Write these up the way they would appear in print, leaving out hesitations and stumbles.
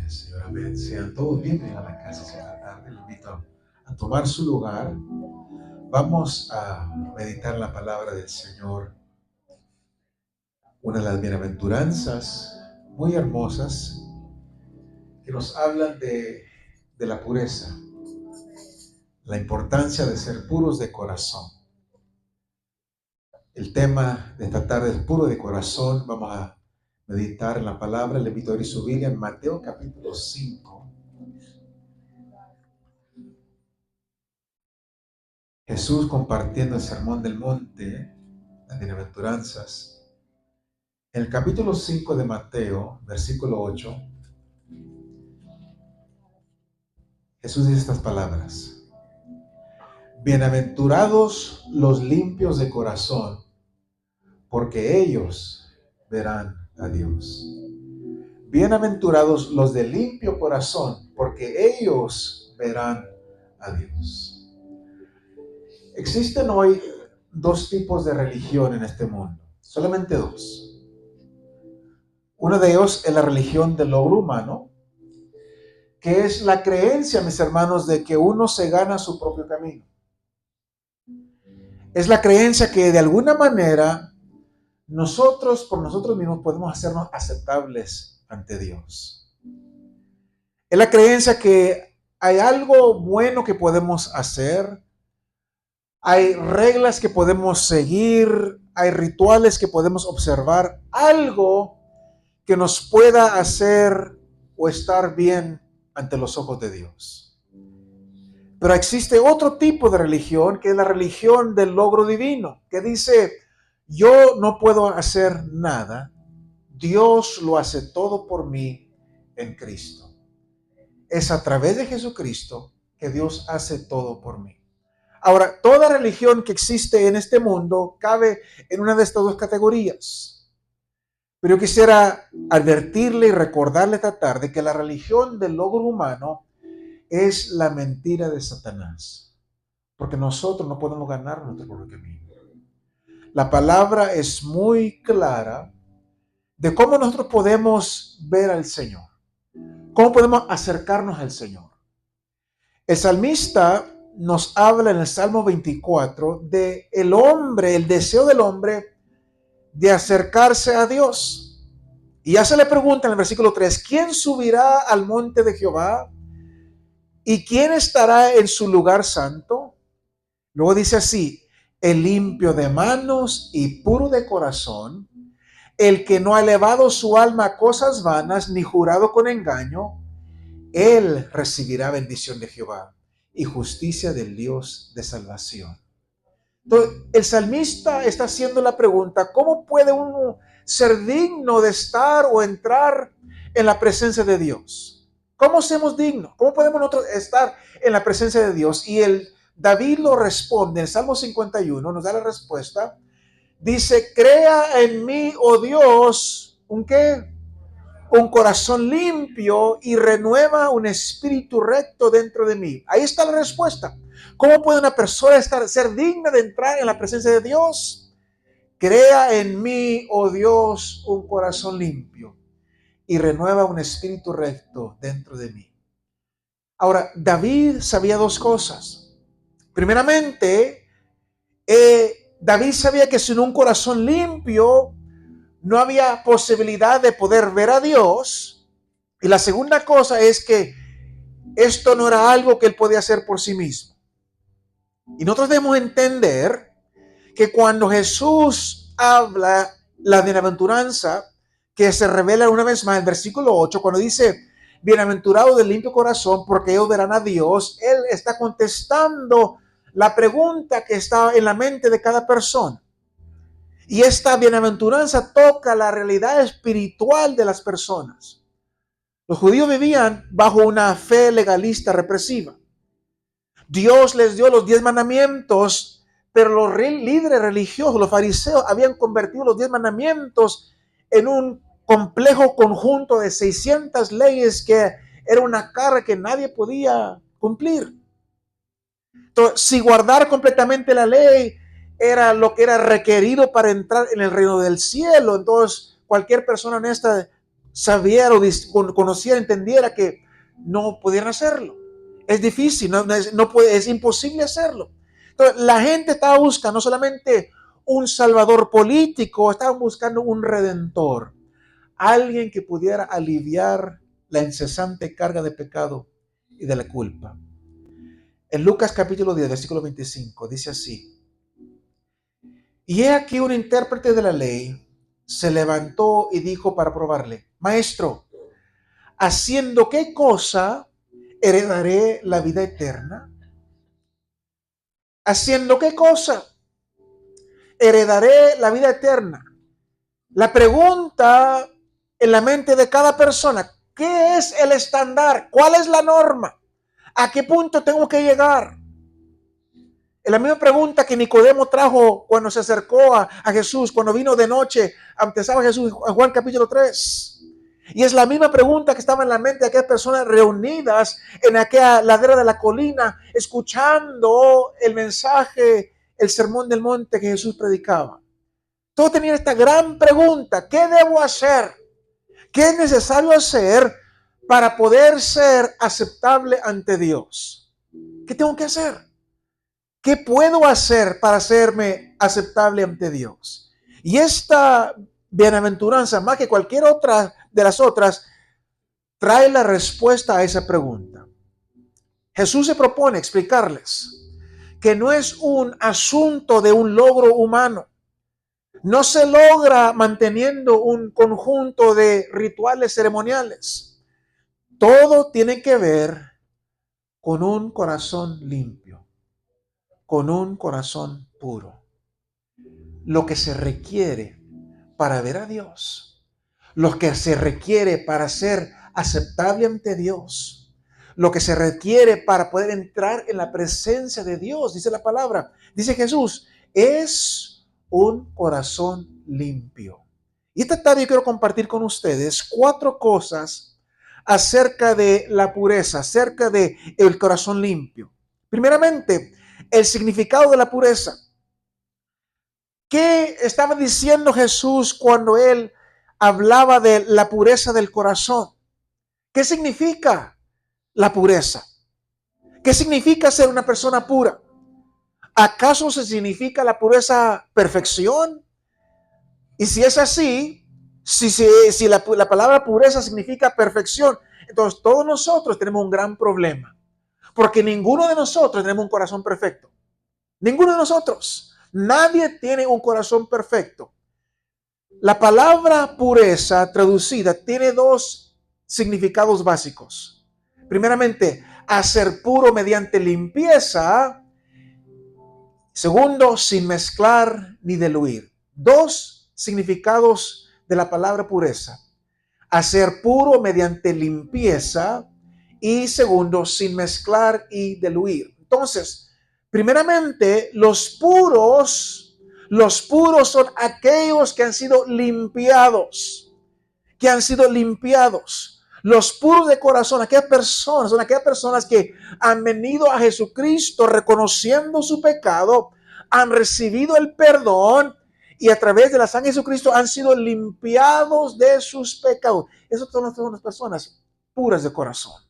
Amén, Señor, amén. Sean todos bienvenidos a la casa esta tarde. Les invito a tomar su lugar. Vamos a meditar la palabra del Señor. Una de las bienaventuranzas muy hermosas que nos hablan de la pureza, la importancia de ser puros de corazón. El tema de esta tarde es puro de corazón. Vamos a meditar en la palabra. Le invito a abrir su Biblia en Mateo capítulo 5. Jesús compartiendo el sermón del monte, las bienaventuranzas. En el capítulo 5 de Mateo, versículo 8, Jesús dice estas palabras: bienaventurados los limpios de corazón, porque ellos verán a Dios. Bienaventurados los de limpio corazón, porque ellos verán a Dios. Existen hoy dos tipos de religión en este mundo, solamente dos. Uno de ellos es la religión del logro humano, que es la creencia, mis hermanos, de que uno se gana su propio camino. Es la creencia que de alguna manera nosotros, por nosotros mismos, podemos hacernos aceptables ante Dios. Es la creencia que hay algo bueno que podemos hacer, hay reglas que podemos seguir, hay rituales que podemos observar, algo que nos pueda hacer o estar bien ante los ojos de Dios. Pero existe otro tipo de religión, que es la religión del logro divino, que dice: yo no puedo hacer nada, Dios lo hace todo por mí en Cristo. Es a través de Jesucristo que Dios hace todo por mí. Ahora, toda religión que existe en este mundo cabe en una de estas dos categorías. Pero yo quisiera advertirle y recordarle esta tarde que la religión del logro humano es la mentira de Satanás, porque nosotros no podemos ganar nuestro propio camino. La palabra es muy clara de cómo nosotros podemos ver al Señor, cómo podemos acercarnos al Señor. El salmista nos habla en el Salmo 24 de el hombre, el deseo del hombre de acercarse a Dios. Y ya se le pregunta en el versículo 3, ¿quién subirá al monte de Jehová? ¿Y quién estará en su lugar santo? Luego dice así: el limpio de manos y puro de corazón, el que no ha elevado su alma a cosas vanas, ni jurado con engaño, él recibirá bendición de Jehová y justicia del Dios de salvación. Entonces, el salmista está haciendo la pregunta: ¿cómo puede uno ser digno de estar o entrar en la presencia de Dios? ¿Cómo somos dignos? ¿Cómo podemos nosotros estar en la presencia de Dios? Y David lo responde en el Salmo 51, nos da la respuesta. Dice: crea en mí, oh Dios, ¿un qué? Un corazón limpio y renueva un espíritu recto dentro de mí. Ahí está la respuesta. ¿Cómo puede una persona ser digna de entrar en la presencia de Dios? Crea en mí, oh Dios, un corazón limpio y renueva un espíritu recto dentro de mí. Ahora, David sabía dos cosas. Primeramente, David sabía que sin un corazón limpio no había posibilidad de poder ver a Dios. Y la segunda cosa es que esto no era algo que él podía hacer por sí mismo. Y nosotros debemos entender que cuando Jesús habla la bienaventuranza, que se revela una vez más en el versículo 8, cuando dice: bienaventurado del limpio corazón, porque ellos verán a Dios, él está contestando la pregunta que está en la mente de cada persona. Y esta bienaventuranza toca la realidad espiritual de las personas. Los judíos vivían bajo una fe legalista represiva. Dios les dio los 10 mandamientos, pero los líderes religiosos, los fariseos, habían convertido los 10 mandamientos en un complejo conjunto de 600 leyes que era una carga que nadie podía cumplir. Entonces, si guardar completamente la ley era lo que era requerido para entrar en el reino del cielo, entonces cualquier persona honesta sabiera o conociera, entendiera que no pudieran hacerlo. Es difícil, es imposible hacerlo. Entonces, la gente estaba buscando no solamente un salvador político, estaban buscando un redentor, alguien que pudiera aliviar la incesante carga de pecado y de la culpa. En Lucas capítulo 10, versículo 25, dice así: y he aquí un intérprete de la ley se levantó y dijo para probarle: Maestro, ¿haciendo qué cosa heredaré la vida eterna? ¿Haciendo qué cosa heredaré la vida eterna? La pregunta en la mente de cada persona: ¿qué es el estándar? ¿Cuál es la norma? ¿A qué punto tengo que llegar? Es la misma pregunta que Nicodemo trajo cuando se acercó a Jesús, cuando vino de noche, empezaba Jesús en Juan capítulo 3. Y es la misma pregunta que estaba en la mente de aquellas personas reunidas en aquella ladera de la colina, escuchando el mensaje, el sermón del monte que Jesús predicaba. Todos tenían esta gran pregunta: ¿qué debo hacer? ¿Qué es necesario hacer para poder ser aceptable ante Dios? ¿Qué tengo que hacer? ¿Qué puedo hacer para hacerme aceptable ante Dios? Y esta bienaventuranza, más que cualquier otra de las otras, trae la respuesta a esa pregunta. Jesús se propone explicarles que no es un asunto de un logro humano. No se logra manteniendo un conjunto de rituales ceremoniales. Todo tiene que ver con un corazón limpio, con un corazón puro. Lo que se requiere para ver a Dios, lo que se requiere para ser aceptable ante Dios, lo que se requiere para poder entrar en la presencia de Dios, dice la palabra, dice Jesús, es un corazón limpio. Y esta tarde yo quiero compartir con ustedes 4 cosas acerca de la pureza, acerca de el corazón limpio. Primeramente, el significado de la pureza. ¿Qué estaba diciendo Jesús cuando él hablaba de la pureza del corazón? ¿Qué significa la pureza? ¿Qué significa ser una persona pura? ¿Acaso se significa la pureza perfección? Y si es así, si la palabra pureza significa perfección, entonces todos nosotros tenemos un gran problema. Porque ninguno de nosotros tenemos un corazón perfecto. Ninguno de nosotros. Nadie tiene un corazón perfecto. La palabra pureza traducida tiene 2 significados básicos. Primeramente, hacer puro mediante limpieza. Segundo, sin mezclar ni diluir. 2 significados de la palabra pureza. Hacer puro mediante limpieza y segundo, sin mezclar y diluir. Entonces, primeramente, los puros son aquellos que han sido limpiados, Los puros de corazón, son aquellas personas que han venido a Jesucristo reconociendo su pecado, han recibido el perdón y a través de la sangre de Jesucristo han sido limpiados de sus pecados. Esas son las personas puras de corazón.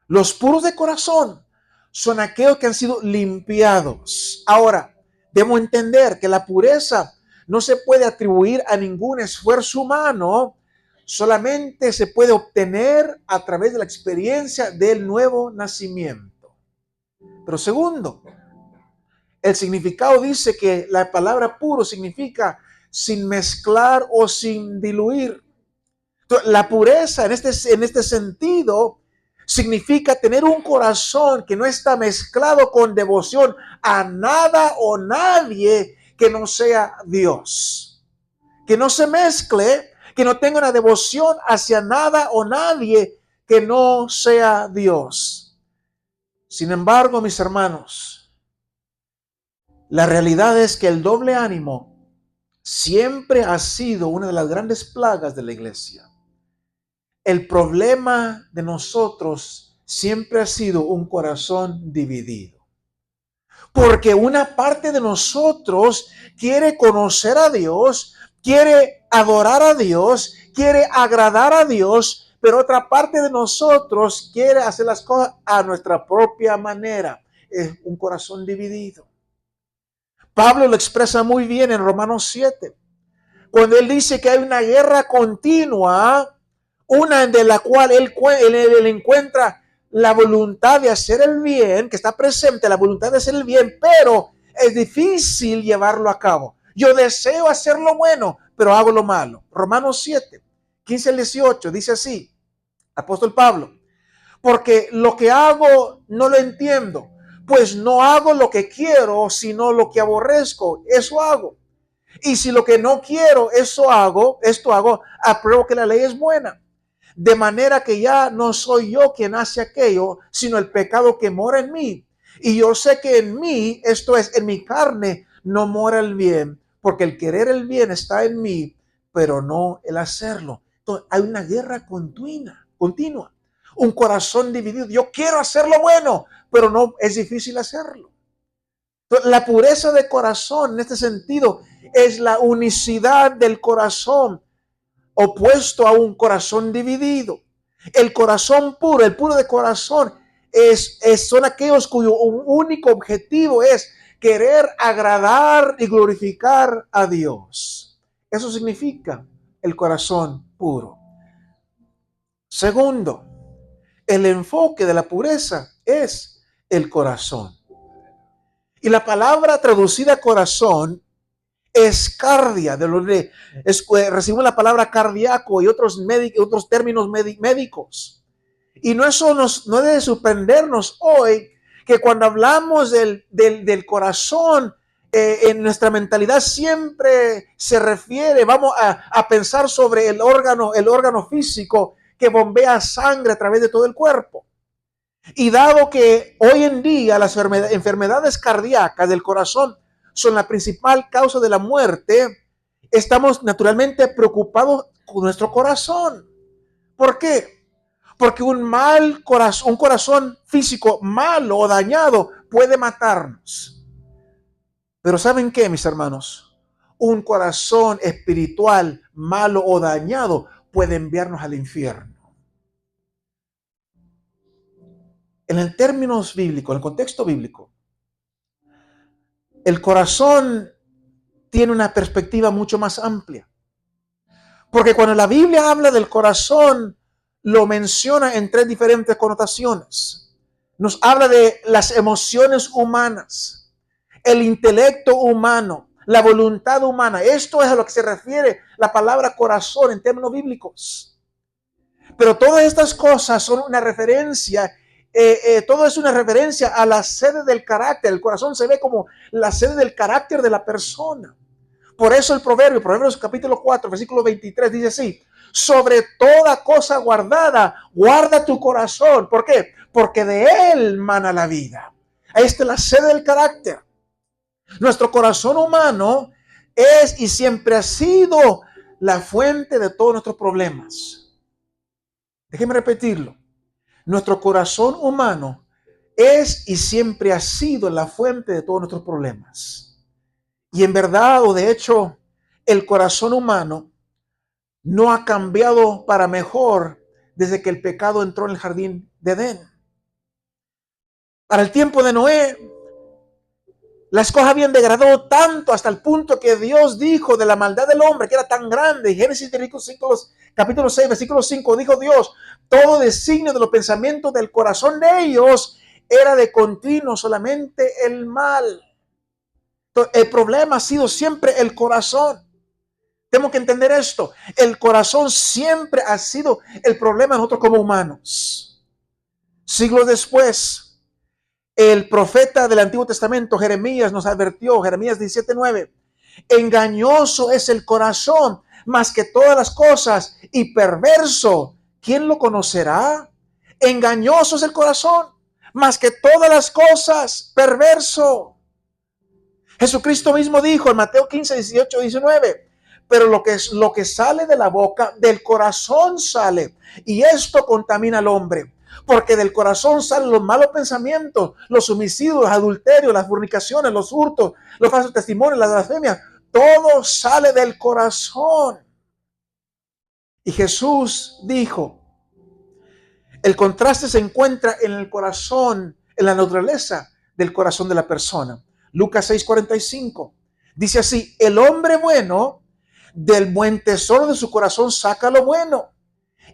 Los puros de corazón son aquellos que han sido limpiados. Ahora, debemos entender que la pureza no se puede atribuir a ningún esfuerzo humano, solamente se puede obtener a través de la experiencia del nuevo nacimiento. Pero segundo, el significado dice que la palabra puro significa sin mezclar o sin diluir. Entonces, la pureza en este sentido significa tener un corazón que no está mezclado con devoción a nada o nadie que no sea Dios. Que no se mezcle, que no tenga una devoción hacia nada o nadie que no sea Dios. Sin embargo, mis hermanos, la realidad es que el doble ánimo siempre ha sido una de las grandes plagas de la iglesia. El problema de nosotros siempre ha sido un corazón dividido. Porque una parte de nosotros quiere conocer a Dios, quiere adorar a Dios, quiere agradar a Dios, pero otra parte de nosotros quiere hacer las cosas a nuestra propia manera. Es un corazón dividido. Pablo lo expresa muy bien en Romanos 7, cuando él dice que hay una guerra continua, una de la cual él encuentra la voluntad de hacer el bien, que está presente la voluntad de hacer el bien, pero es difícil llevarlo a cabo. Yo deseo hacer lo bueno, pero hago lo malo. Romanos 7, 15 al 18, dice así, apóstol Pablo, porque lo que hago no lo entiendo, pues no hago lo que quiero, sino lo que aborrezco, eso hago. Y si lo que no quiero, esto hago, apruebo que la ley es buena. De manera que ya no soy yo quien hace aquello, sino el pecado que mora en mí. Y yo sé que en mí, esto es, en mi carne, no mora el bien, porque el querer el bien está en mí, pero no el hacerlo. Entonces, hay una guerra continua, un corazón dividido. Yo quiero hacer lo bueno, pero no es difícil hacerlo. Entonces, la pureza de corazón en este sentido es la unicidad del corazón opuesto a un corazón dividido. El corazón puro, el puro de corazón, son aquellos cuyo único objetivo es querer agradar y glorificar a Dios. Eso significa el corazón puro. Segundo, el enfoque de la pureza es el corazón. Y la palabra traducida corazón es cardia, recibimos la palabra cardíaco y otros términos médicos. Y no debe sorprendernos hoy que cuando hablamos del corazón, en nuestra mentalidad siempre se refiere, vamos a pensar sobre el órgano físico que bombea sangre a través de todo el cuerpo. Y dado que hoy en día las enfermedades cardíacas del corazón son la principal causa de la muerte, estamos naturalmente preocupados con nuestro corazón. ¿Por qué? Porque un corazón físico malo o dañado puede matarnos. Pero ¿saben qué, mis hermanos? Un corazón espiritual malo o dañado puede enviarnos al infierno. En el términos bíblicos, en el contexto bíblico, el corazón tiene una perspectiva mucho más amplia. Porque cuando la Biblia habla del corazón, lo menciona en tres diferentes connotaciones. Nos habla de las emociones humanas, el intelecto humano, la voluntad humana. Esto es a lo que se refiere la palabra corazón en términos bíblicos. Pero todas estas cosas son una referencia, todo es una referencia a la sede del carácter. El corazón se ve como la sede del carácter de la persona. Por eso el Proverbios capítulo 4, versículo 23 dice así: sobre toda cosa guardada, guarda tu corazón. ¿Por qué? Porque de él mana la vida. Ahí está la sede del carácter. Nuestro corazón humano es y siempre ha sido la fuente de todos nuestros problemas. Déjeme repetirlo. Nuestro corazón humano es y siempre ha sido la fuente de todos nuestros problemas. Y en verdad, o de hecho, el corazón humano no ha cambiado para mejor desde que el pecado entró en el jardín de Edén. Para el tiempo de Noé, las cosas habían degradado tanto hasta el punto que Dios dijo de la maldad del hombre que era tan grande. Génesis capítulo 6, versículo 5, dijo Dios: todo designio de los pensamientos del corazón de ellos era de continuo solamente el mal. Entonces, el problema ha sido siempre el corazón. Tenemos que entender esto. El corazón siempre ha sido el problema de nosotros como humanos. Siglos después, el profeta del Antiguo Testamento, Jeremías, nos advirtió, Jeremías 17:9, engañoso es el corazón más que todas las cosas y perverso, ¿quién lo conocerá? Engañoso es el corazón más que todas las cosas, perverso. Jesucristo mismo dijo en Mateo 15, 18, 19, pero lo que sale de la boca, del corazón sale, y esto contamina al hombre. Porque del corazón salen los malos pensamientos, los homicidios, los adulterios, las fornicaciones, los hurtos, los falsos testimonios, las blasfemias. Todo sale del corazón. Y Jesús dijo, el contraste se encuentra en el corazón, en la naturaleza del corazón de la persona. Lucas 6:45 dice así, el hombre bueno del buen tesoro de su corazón saca lo bueno.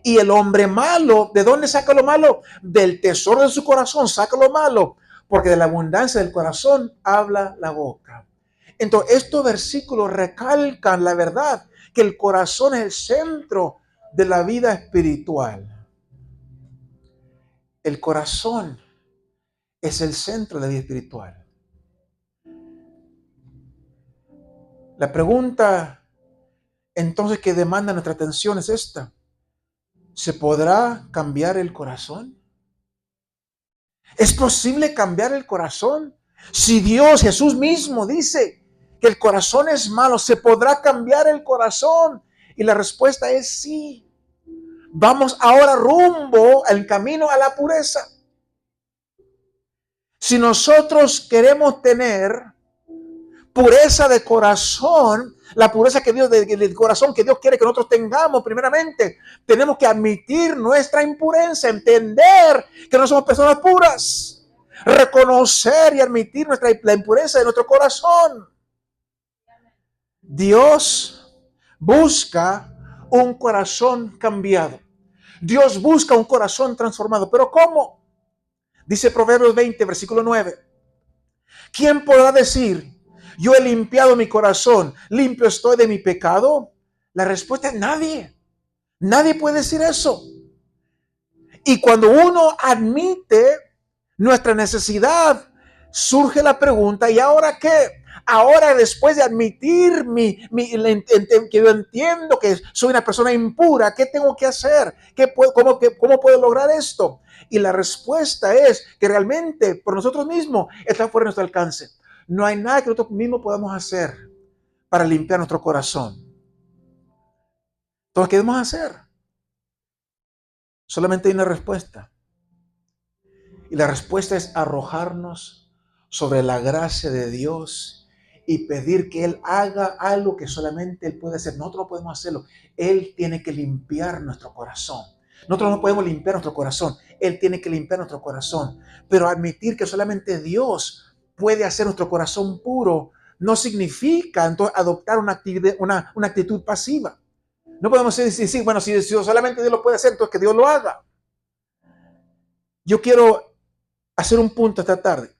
Y el hombre malo, ¿de dónde saca lo malo? Del tesoro de su corazón saca lo malo, porque de la abundancia del corazón habla la boca. Entonces, estos versículos recalcan la verdad que el corazón es el centro de la vida espiritual. El corazón es el centro de la vida espiritual. La pregunta entonces que demanda nuestra atención es esta. ¿Se podrá cambiar el corazón? ¿Es posible cambiar el corazón? Si Dios, Jesús mismo dice que el corazón es malo, ¿se podrá cambiar el corazón? Y la respuesta es sí. Vamos ahora rumbo al camino a la pureza. Si nosotros queremos tener pureza de corazón, la pureza que Dios, del corazón que Dios quiere que nosotros tengamos, primeramente, tenemos que admitir nuestra impureza, entender que no somos personas puras, reconocer y admitir la impureza de nuestro corazón. Dios busca un corazón cambiado. Dios busca un corazón transformado. ¿Pero cómo? Dice Proverbios 20, versículo 9. ¿Quién podrá decir, yo he limpiado mi corazón, limpio estoy de mi pecado? La respuesta es nadie. Nadie puede decir eso. Y cuando uno admite nuestra necesidad, surge la pregunta, ¿y ahora qué? Ahora, después de admitir que yo entiendo que soy una persona impura, ¿qué tengo que hacer? ¿Cómo puedo lograr esto? Y la respuesta es que realmente por nosotros mismos está fuera de nuestro alcance. No hay nada que nosotros mismos podamos hacer para limpiar nuestro corazón. Entonces, ¿qué debemos hacer? Solamente hay una respuesta. Y la respuesta es arrojarnos sobre la gracia de Dios y pedir que Él haga algo que solamente Él puede hacer. Nosotros no podemos hacerlo. Él tiene que limpiar nuestro corazón. Nosotros no podemos limpiar nuestro corazón. Él tiene que limpiar nuestro corazón. Pero admitir que solamente Dios puede hacer nuestro corazón puro no significa entonces adoptar una actitud pasiva. No podemos decir, bueno, si solamente Dios lo puede hacer, entonces que Dios lo haga. Yo quiero hacer un punto esta tarde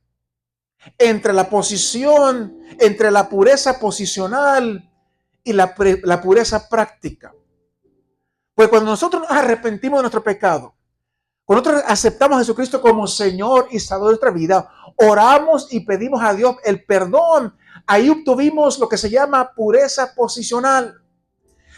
entre la pureza posicional y la pureza práctica. Pues cuando nosotros nos arrepentimos de nuestro pecado, cuando nosotros aceptamos a Jesucristo como Señor y Salvador de nuestra vida, oramos y pedimos a Dios el perdón, ahí obtuvimos lo que se llama pureza posicional.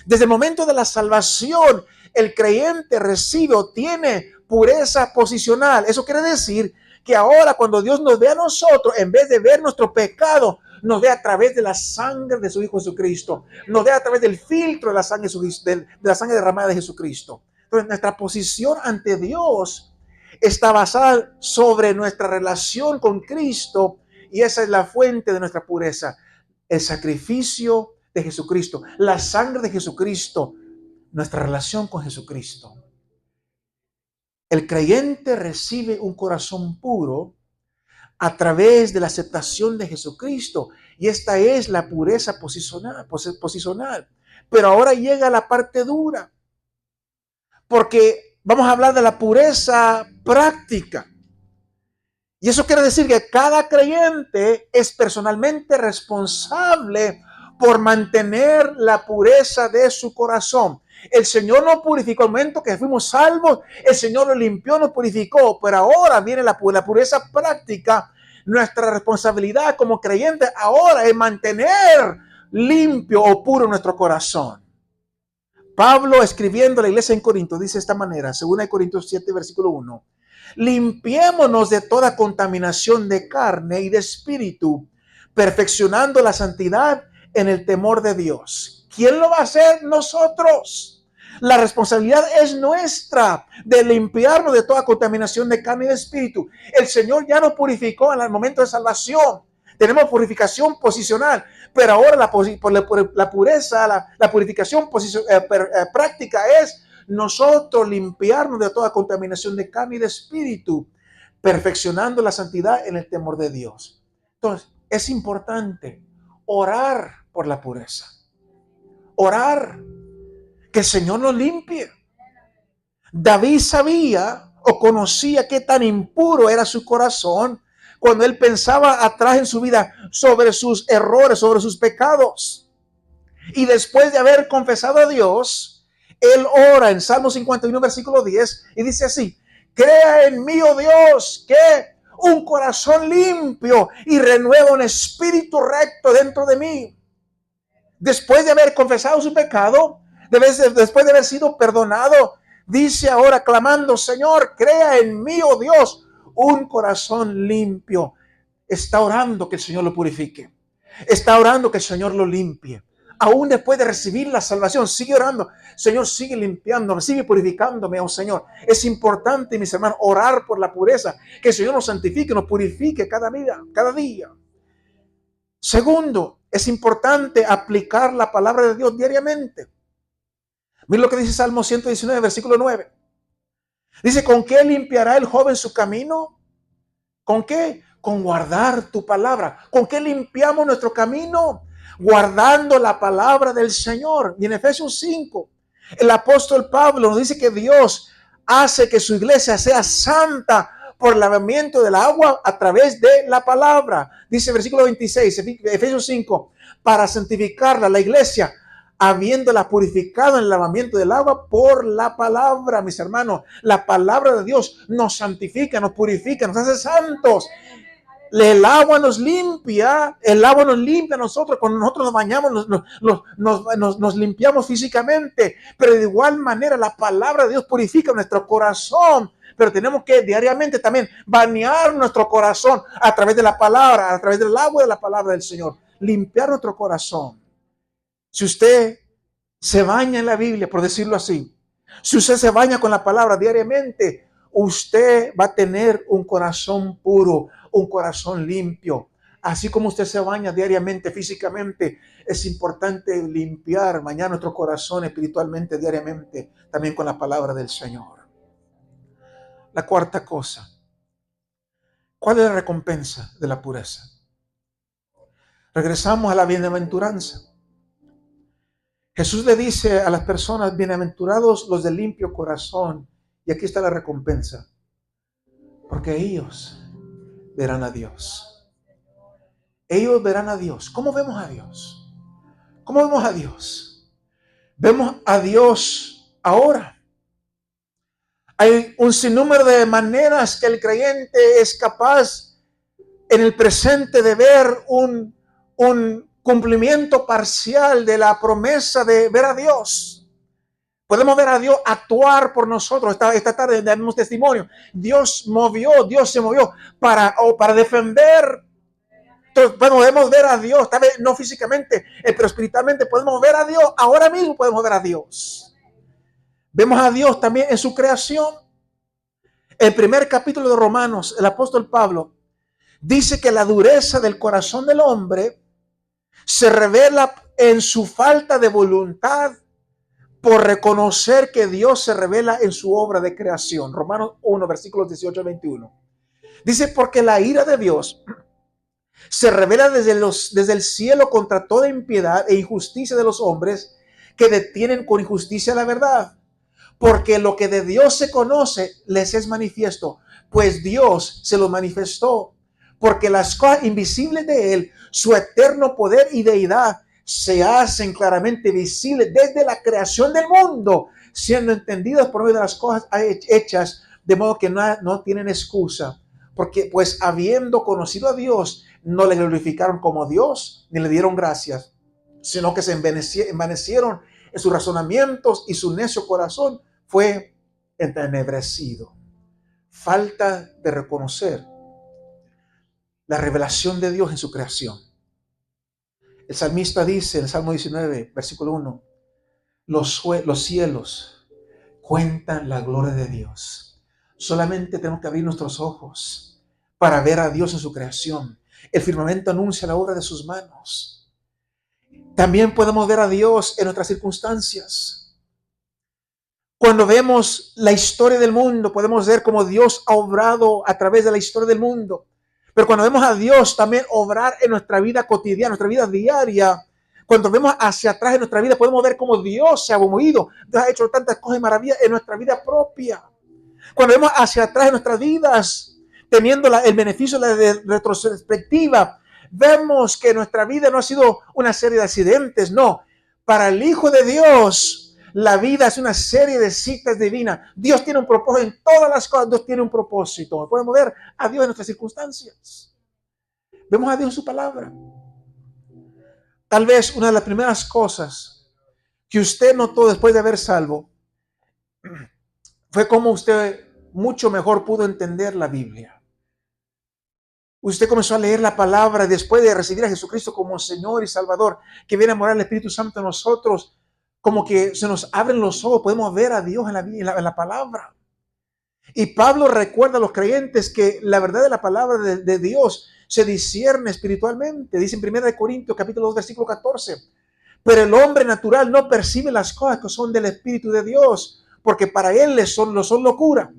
Desde el momento de la salvación, el creyente recibe o tiene pureza posicional. Eso quiere decir que ahora cuando Dios nos ve a nosotros, en vez de ver nuestro pecado, nos ve a través de la sangre de su Hijo Jesucristo. Nos ve a través del filtro de la sangre, de la sangre derramada de Jesucristo. Entonces, nuestra posición ante Dios está basada sobre nuestra relación con Cristo y esa es la fuente de nuestra pureza. El sacrificio de Jesucristo, la sangre de Jesucristo, nuestra relación con Jesucristo. El creyente recibe un corazón puro a través de la aceptación de Jesucristo y esta es la pureza posicional. Pero ahora llega la parte dura, porque vamos a hablar de la pureza práctica. Y eso quiere decir que cada creyente es personalmente responsable por mantener la pureza de su corazón. El Señor nos purificó al momento que fuimos salvos, el Señor nos limpió, nos purificó, pero ahora viene la pureza práctica. Nuestra responsabilidad como creyentes ahora es mantener limpio o puro nuestro corazón. Pablo, escribiendo a la iglesia en Corinto, dice de esta manera, 2 Corintios 7, versículo 1. Limpiémonos de toda contaminación de carne y de espíritu, perfeccionando la santidad en el temor de Dios. ¿Quién lo va a hacer? Nosotros. La responsabilidad es nuestra de limpiarnos de toda contaminación de carne y de espíritu. El Señor ya nos purificó en el momento de salvación. Tenemos purificación posicional, Pero ahora la pureza, la purificación práctica es nosotros limpiarnos de toda contaminación de carne y de espíritu, perfeccionando la santidad en el temor de Dios. Entonces, es importante orar por la pureza. Orar, que el Señor nos limpie. David sabía o conocía qué tan impuro era su corazón cuando él pensaba atrás en su vida sobre sus errores, sobre sus pecados. Y después de haber confesado a Dios, él ora en Salmo 51, versículo 10, y dice así: crea en mí, oh Dios, que un corazón limpio y renueva un espíritu recto dentro de mí. Después de haber confesado su pecado, después de haber sido perdonado, dice ahora clamando: Señor, crea en mí, oh Dios, un corazón limpio. Está orando que el Señor lo purifique. Está orando que el Señor lo limpie. Aún después de recibir la salvación, sigue orando. Señor, sigue limpiándome, sigue purificándome, oh Señor. Es importante, mis hermanos, orar por la pureza. Que el Señor nos santifique, nos purifique cada día. Segundo, es importante aplicar la palabra de Dios diariamente. Mira lo que dice Salmo 119, versículo 9. Dice: ¿con qué limpiará el joven su camino? ¿Con qué? Con guardar tu palabra. ¿Con qué limpiamos nuestro camino? Guardando la palabra del Señor. Y en Efesios 5, el apóstol Pablo nos dice que Dios hace que su iglesia sea santa por el lavamiento del agua a través de la palabra. Dice versículo 26, Efesios 5, para santificarla, la iglesia, habiéndola purificado en el lavamiento del agua por la palabra. Mis hermanos, la palabra de Dios nos santifica, nos purifica, nos hace santos. El agua nos limpia a nosotros. Cuando nosotros nos bañamos, nos limpiamos físicamente. Pero de igual manera la palabra de Dios purifica nuestro corazón. Pero tenemos que diariamente también bañar nuestro corazón a través de la palabra, a través del agua de la palabra del Señor. Limpiar nuestro corazón. Si usted se baña en la Biblia, por decirlo así, si usted se baña con la palabra diariamente, usted va a tener un corazón puro, un corazón limpio. Así como usted se baña diariamente, físicamente, es importante limpiar, bañar nuestro corazón espiritualmente diariamente, también con la palabra del Señor. La cuarta cosa, ¿cuál es la recompensa de la pureza? Regresamos a la bienaventuranza. Jesús le dice a las personas: bienaventurados los de limpio corazón. Y aquí está la recompensa, porque ellos verán a Dios. Ellos verán a Dios. ¿Cómo vemos a Dios? ¿Cómo vemos a Dios? Vemos a Dios ahora. Hay un sinnúmero de maneras que el creyente es capaz en el presente de ver un cumplimiento parcial de la promesa de ver a Dios. Podemos ver a Dios actuar por nosotros. Esta tarde damos testimonio. Dios se movió para defender. Entonces podemos ver a Dios, tal vez no físicamente, pero espiritualmente podemos ver a Dios. Ahora mismo podemos ver a Dios. Vemos a Dios también en su creación. El primer capítulo de Romanos, el apóstol Pablo dice que la dureza del corazón del hombre se revela en su falta de voluntad por reconocer que Dios se revela en su obra de creación. Romanos 1, versículos 18 al 21. Dice: porque la ira de Dios se revela desde el cielo contra toda impiedad e injusticia de los hombres que detienen con injusticia la verdad. Porque lo que de Dios se conoce les es manifiesto, pues Dios se lo manifestó. Porque las cosas invisibles de Él, su eterno poder y deidad, se hacen claramente visibles desde la creación del mundo, siendo entendidas por medio de las cosas hechas, de modo que no tienen excusa. Porque pues habiendo conocido a Dios, no le glorificaron como Dios, ni le dieron gracias, sino que se envanecieron en sus razonamientos y su necio corazón fue entenebrecido. Falta de reconocer la revelación de Dios en su creación. El salmista dice en el Salmo 19, versículo 1, los cielos cuentan la gloria de Dios. Solamente tenemos que abrir nuestros ojos para ver a Dios en su creación. El firmamento anuncia la obra de sus manos. También podemos ver a Dios en nuestras circunstancias. Cuando vemos la historia del mundo, podemos ver cómo Dios ha obrado a través de la historia del mundo. Pero cuando vemos a Dios también obrar en nuestra vida cotidiana, nuestra vida diaria, cuando vemos hacia atrás en nuestra vida, podemos ver cómo Dios se ha movido. Dios ha hecho tantas cosas y maravillas en nuestra vida propia. Cuando vemos hacia atrás en nuestras vidas, teniendo el beneficio de la retrospectiva, vemos que nuestra vida no ha sido una serie de accidentes, no. Para el Hijo de Dios, la vida es una serie de citas divinas. Dios tiene un propósito en todas las cosas. Dios tiene un propósito. Podemos ver a Dios en nuestras circunstancias. Vemos a Dios en su palabra. Tal vez una de las primeras cosas que usted notó después de haber salvo fue cómo usted mucho mejor pudo entender la Biblia. Usted comenzó a leer la palabra después de recibir a Jesucristo como Señor y Salvador, que viene a morar el Espíritu Santo en nosotros, como que se nos abren los ojos, podemos ver a Dios en la palabra. Y Pablo recuerda a los creyentes que la verdad de la palabra de Dios se discierne espiritualmente. Dice en 1 Corintios capítulo 2 versículo 14, pero el hombre natural no percibe las cosas que son del Espíritu de Dios, porque para él son locura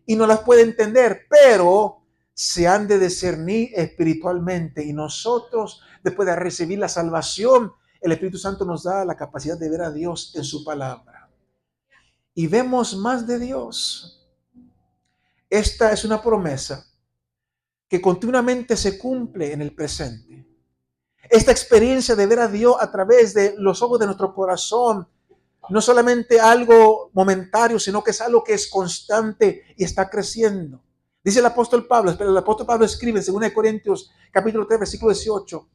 y no las puede entender, pero se han de discernir espiritualmente. Y nosotros, después de recibir la salvación, el Espíritu Santo nos da la capacidad de ver a Dios en su palabra. Y vemos más de Dios. Esta es una promesa que continuamente se cumple en el presente. Esta experiencia de ver a Dios a través de los ojos de nuestro corazón, no solamente algo momentario, sino que es algo que es constante y está creciendo. Dice el apóstol Pablo escribe en 2 Corintios capítulo 3 versículo 18,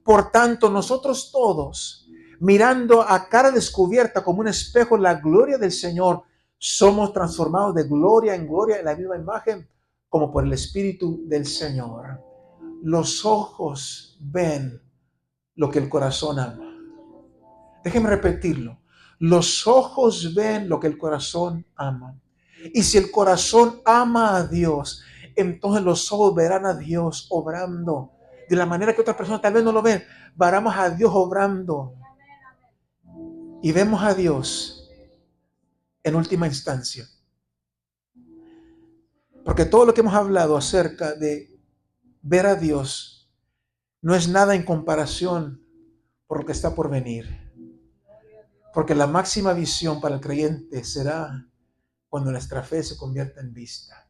por tanto nosotros todos, mirando a cara descubierta como un espejo la gloria del Señor, somos transformados de gloria en gloria en la misma imagen como por el Espíritu del Señor. Los ojos ven lo que el corazón ama. Déjenme repetirlo. Los ojos ven lo que el corazón ama. Y si el corazón ama a Dios, entonces los ojos verán a Dios obrando. De la manera que otras personas tal vez no lo ven, veremos a Dios obrando. Y vemos a Dios en última instancia. Porque todo lo que hemos hablado acerca de ver a Dios no es nada en comparación por lo que está por venir. Porque la máxima visión para el creyente será cuando nuestra fe se convierta en vista.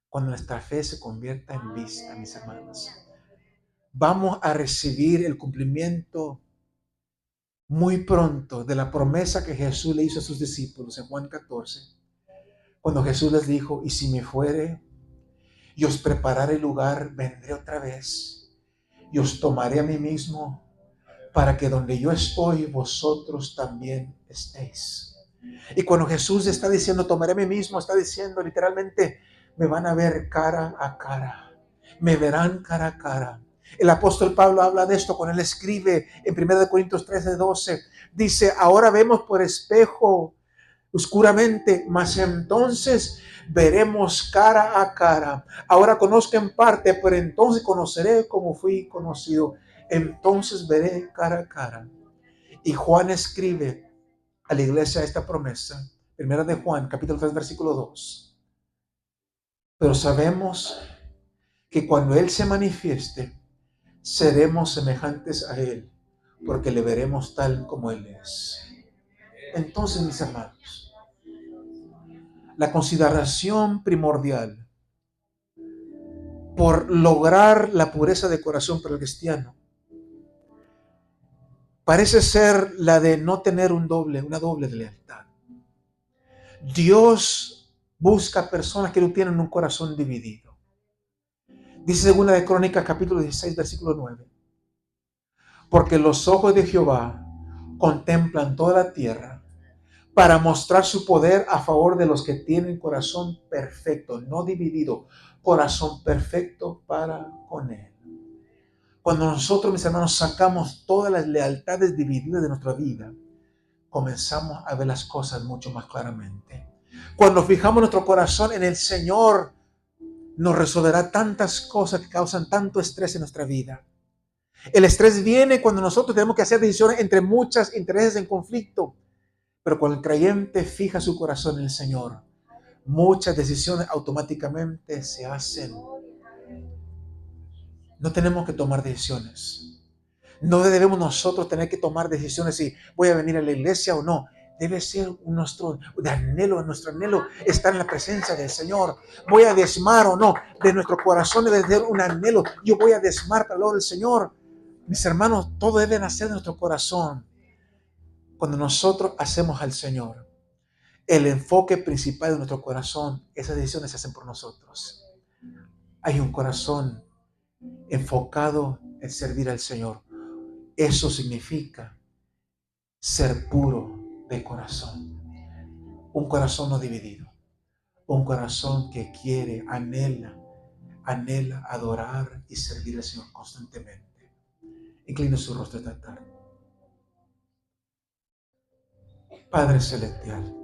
Cuando nuestra fe se convierta en vista, mis hermanos. Vamos a recibir el cumplimiento muy pronto de la promesa que Jesús le hizo a sus discípulos en Juan 14. Cuando Jesús les dijo, y si me fuere y os prepararé lugar, vendré otra vez y os tomaré a mí mismo para que donde yo estoy, vosotros también estéis. Y cuando Jesús está diciendo, tomaré a mí mismo, está diciendo literalmente, me van a ver cara a cara. Me verán cara a cara. El apóstol Pablo habla de esto cuando él escribe en 1 Corintios 13:12. Dice, ahora vemos por espejo oscuramente, mas entonces veremos cara a cara. Ahora conozco en parte, pero entonces conoceré como fui conocido. Entonces veré cara a cara. Y Juan escribe a la iglesia esta promesa. Primera de Juan, capítulo 3, versículo 2. Pero sabemos que cuando Él se manifieste, seremos semejantes a Él, porque le veremos tal como Él es. Entonces, mis hermanos, la consideración primordial por lograr la pureza de corazón para el cristiano parece ser la de no tener una doble lealtad. Dios busca personas que no tienen un corazón dividido. Dice 2 de Crónicas capítulo 16 versículo 9. Porque los ojos de Jehová contemplan toda la tierra para mostrar su poder a favor de los que tienen corazón perfecto, no dividido, corazón perfecto para con Él. Cuando nosotros, mis hermanos, sacamos todas las lealtades divididas de nuestra vida, comenzamos a ver las cosas mucho más claramente. Cuando fijamos nuestro corazón en el Señor, nos resolverá tantas cosas que causan tanto estrés en nuestra vida. El estrés viene cuando nosotros tenemos que hacer decisiones entre muchos intereses en conflicto. Pero cuando el creyente fija su corazón en el Señor, muchas decisiones automáticamente se hacen. No tenemos que tomar decisiones. No debemos nosotros tener que tomar decisiones si voy a venir a la iglesia o no. Debe ser nuestro anhelo estar en la presencia del Señor. Voy a diezmar o no. De nuestro corazón debe ser un anhelo. Yo voy a diezmar para el Señor del Señor. Mis hermanos, todo debe nacer de nuestro corazón. Cuando nosotros hacemos al Señor, el enfoque principal de nuestro corazón, esas decisiones se hacen por nosotros. Hay un corazón enfocado en servir al Señor. Eso significa ser puro de corazón. Un corazón no dividido. Un corazón que quiere, anhela adorar y servir al Señor constantemente. Inclina su rostro esta tarde. Padre Celestial,